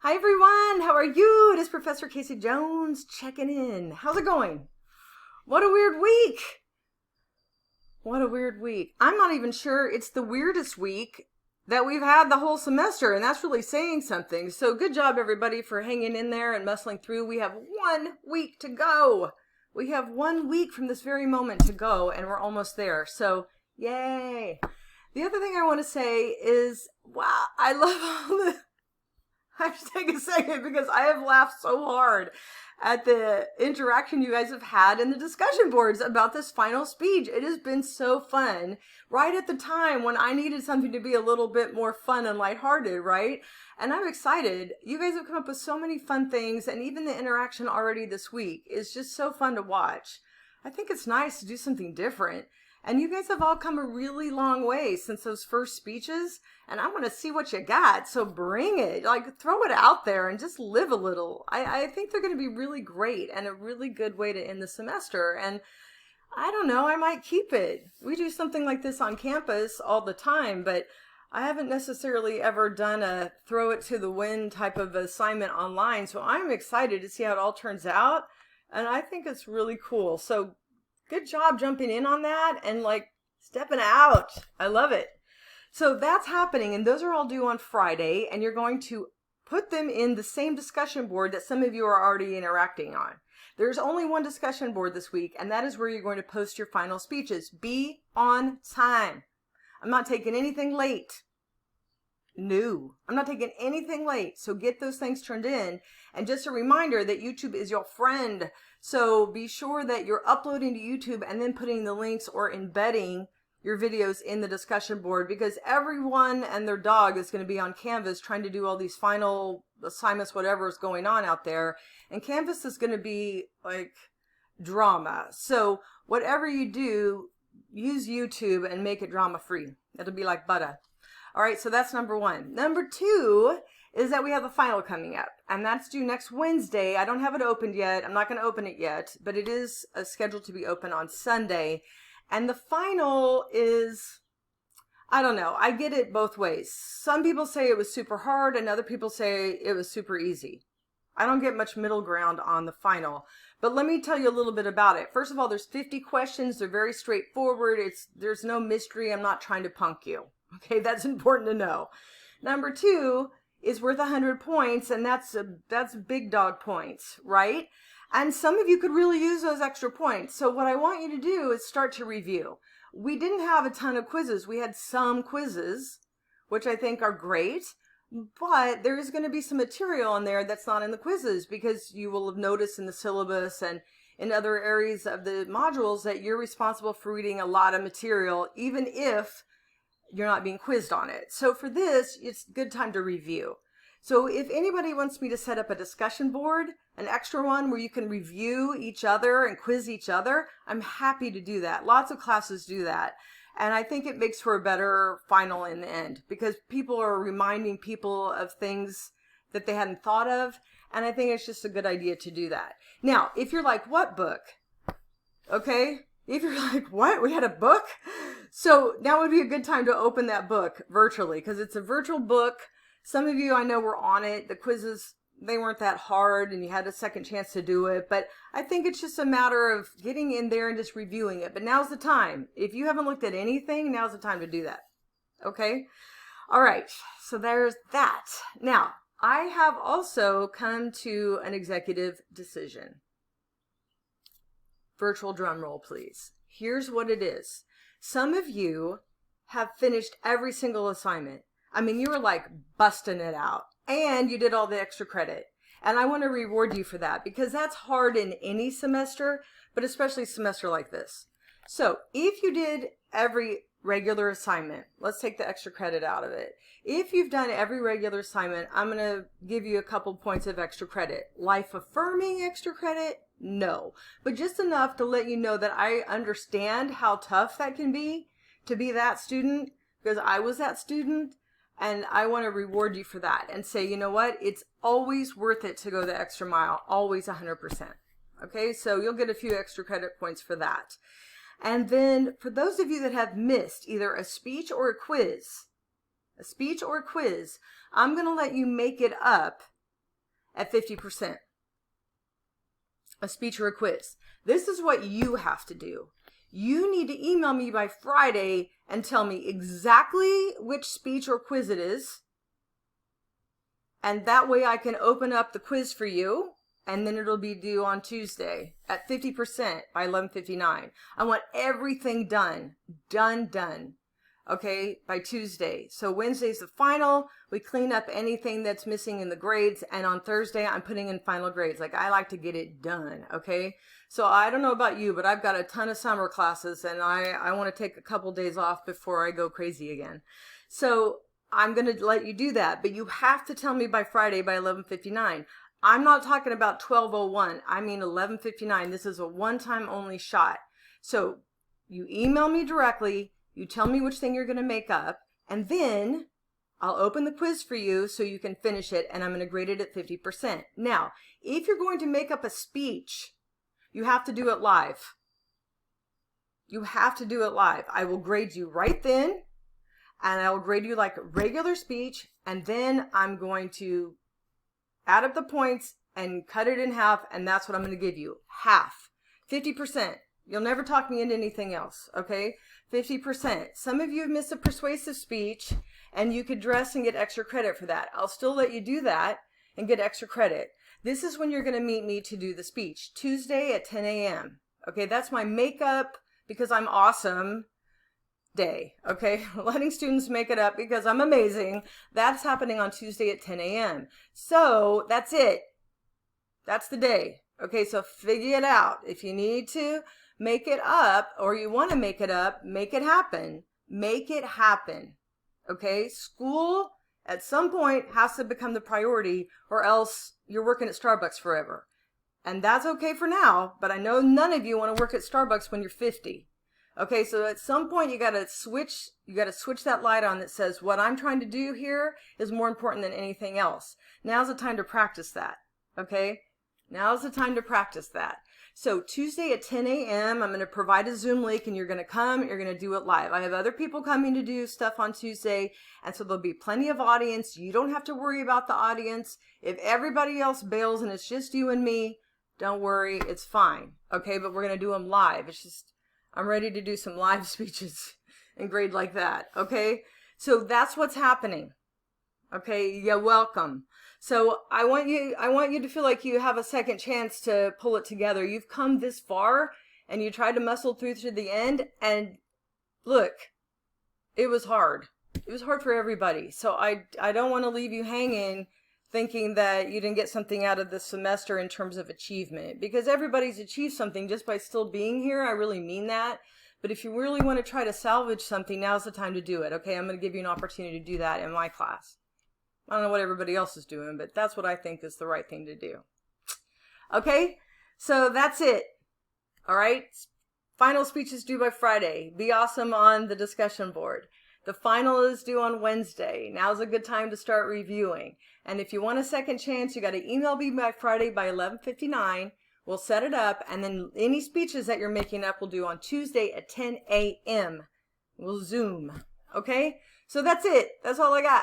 Hi everyone, how are you? It is Professor Casey Jones checking in. How's it going? What a weird week. What a weird week. I'm not even sure it's the weirdest week that we've had the whole semester, and that's really saying something. So good job everybody for hanging in there and muscling through. We have 1 week to go. We have 1 week from this very moment to go, and we're almost there. So yay. The other thing I want to say is, wow, I love all the I have to take a second because I have laughed so hard at the interaction you guys have had in the discussion boards about this final speech. It has been so fun right at the time when I needed something to be a little bit more fun and lighthearted, right? And I'm excited. You guys have come up with so many fun things, and even the interaction already this week is just so fun to watch. I think it's nice to do something different. And you guys have all come a really long way since those first speeches, and I want to see what you got, so bring it. Like, throw it out there and just live a little. I think they're going to be really great and a really good way to end the semester, and I don't know, I might keep it. We do something like this on campus all the time, but I haven't necessarily ever done a throw it to the wind type of assignment online, so I'm excited to see how it all turns out, and I think it's really cool. So good job jumping in on that and like stepping out. I love it. So that's happening, and those are all due on Friday, and you're going to put them in the same discussion board that some of you are already interacting on. There's only one discussion board this week, and that is where you're going to post your final speeches. Be on time. I'm not taking anything late. No, I'm not taking anything late. So get those things turned in. And just a reminder that YouTube is your friend. So be sure that you're uploading to YouTube and then putting the links or embedding your videos in the discussion board, because everyone and their dog is going to be on Canvas trying to do all these final assignments, whatever is going on out there. And Canvas is going to be like drama. So whatever you do, use YouTube and make it drama free. It'll be like butter. All right, so that's number one. Number two is that we have the final coming up, and that's due next Wednesday. I don't have it opened yet. I'm not going to open it yet, but it is scheduled to be open on Sunday. And the final is, I don't know, I get it both ways. Some people say it was super hard, and other people say it was super easy. I don't get much middle ground on the final, but let me tell you a little bit about it. First of all, there's 50 questions. They're very straightforward. There's no mystery. I'm not trying to punk you. Okay, that's important to know. Number two is worth 100 points, and that's big dog points, right? And some of you could really use those extra points. So what I want you to do is start to review. We didn't have a ton of quizzes. We had some quizzes, which I think are great, but there is going to be some material in there that's not in the quizzes, because you will have noticed in the syllabus and in other areas of the modules that you're responsible for reading a lot of material, even if you're not being quizzed on it. So for this, it's a good time to review. So if anybody wants me to set up a discussion board, an extra one where you can review each other and quiz each other, I'm happy to do that. Lots of classes do that. And I think it makes for a better final in the end, because people are reminding people of things that they hadn't thought of. And I think it's just a good idea to do that. Now, if you're like, what book? Okay. If you're like, what? We had a book? So now would be a good time to open that book virtually, because it's a virtual book. Some of you I know were on it. The quizzes, they weren't that hard, and you had a second chance to do it. But I think it's just a matter of getting in there and just reviewing it. But now's the time. If you haven't looked at anything, now's the time to do that. Okay? All right. So there's that. Now, I have also come to an executive decision. Virtual drum roll, please. Here's what it is. Some of you have finished every single assignment. I mean, you were like busting it out, and you did all the extra credit. And I want to reward you for that, because that's hard in any semester, but especially a semester like this. So if you did every regular assignment, let's take the extra credit out of it. If you've done every regular assignment, I'm going to give you a couple points of extra credit. Life affirming extra credit? No, but just enough to let you know that I understand how tough that can be to be that student, because I was that student, and I want to reward you for that and say, you know what, it's always worth it to go the extra mile, always 100%. Okay, so you'll get a few extra credit points for that. And then for those of you that have missed either a speech or a quiz, I'm going to let you make it up at 50%. A speech or a quiz. This is what you have to do. You need to email me by Friday and tell me exactly which speech or quiz it is. And that way I can open up the quiz for you, and then it'll be due on Tuesday at 50% by 11:59. I want everything done, okay, by Tuesday. So Wednesday's the final. We clean up anything that's missing in the grades, and on Thursday I'm putting in final grades. Like, I like to get it done, okay? So I don't know about you, but I've got a ton of summer classes, and I want to take a couple days off before I go crazy again. So I'm going to let you do that, but you have to tell me by Friday by 11:59. I'm not talking about 12:01. I mean 11:59. This is a one-time only shot. So you email me directly, you tell me which thing you're going to make up, and then I'll open the quiz for you so you can finish it, and I'm going to grade it at 50%. Now, if you're going to make up a speech, you have to do it live. You have to do it live. I will grade you right then, and I will grade you like a regular speech, and then I'm going to add up the points and cut it in half, and that's what I'm going to give you. Half. 50%. You'll never talk me into anything else, okay? 50%. Some of you have missed a persuasive speech, and you could dress and get extra credit for that. I'll still let you do that and get extra credit. This is when you're going to meet me to do the speech. Tuesday at 10 a.m. Okay, that's my makeup because I'm awesome day, okay? Letting students make it up because I'm amazing. That's happening on Tuesday at 10 a.m. So that's it. That's the day. Okay, so figure it out. If you need to make it up or you want to make it up, make it happen. Make it happen. Okay, school at some point has to become the priority, or else you're working at Starbucks forever. And that's okay for now, but I know none of you want to work at Starbucks when you're 50. Okay, so at some point you gotta switch that light on that says what I'm trying to do here is more important than anything else. Now's the time to practice that. Okay? Now's the time to practice that. So Tuesday at 10 a.m. I'm going to provide a Zoom link, and you're going to come, you're going to do it live. I have other people coming to do stuff on Tuesday, and so there'll be plenty of audience. You don't have to worry about the audience. If everybody else bails and it's just you and me, don't worry, it's fine. Okay, but we're going to do them live. It's just, I'm ready to do some live speeches and grade like that. Okay, so that's what's happening. Okay, you're welcome. So I want you to feel like you have a second chance to pull it together. You've come this far and you tried to muscle through to the end, and look, it was hard. It was hard for everybody. So I don't want to leave you hanging thinking that you didn't get something out of this semester in terms of achievement, because everybody's achieved something just by still being here. I really mean that. But if you really want to try to salvage something, now's the time to do it. Okay, I'm going to give you an opportunity to do that in my class. I don't know what everybody else is doing, but that's what I think is the right thing to do. Okay, so that's it. All right, final speech is due by Friday. Be awesome on the discussion board. The final is due on Wednesday. Now's a good time to start reviewing. And if you want a second chance, you got to email me by Friday by 11:59. We'll set it up, and then any speeches that you're making up we'll do on Tuesday at 10 a.m. We'll Zoom. Okay, so that's it. That's all I got.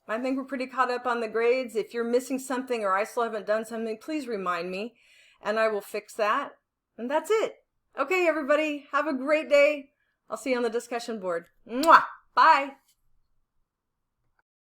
I think we're pretty caught up on the grades. If you're missing something or I still haven't done something, please remind me, and I will fix that. And that's it. Okay, everybody, have a great day. I'll see you on the discussion board. Mwah! Bye.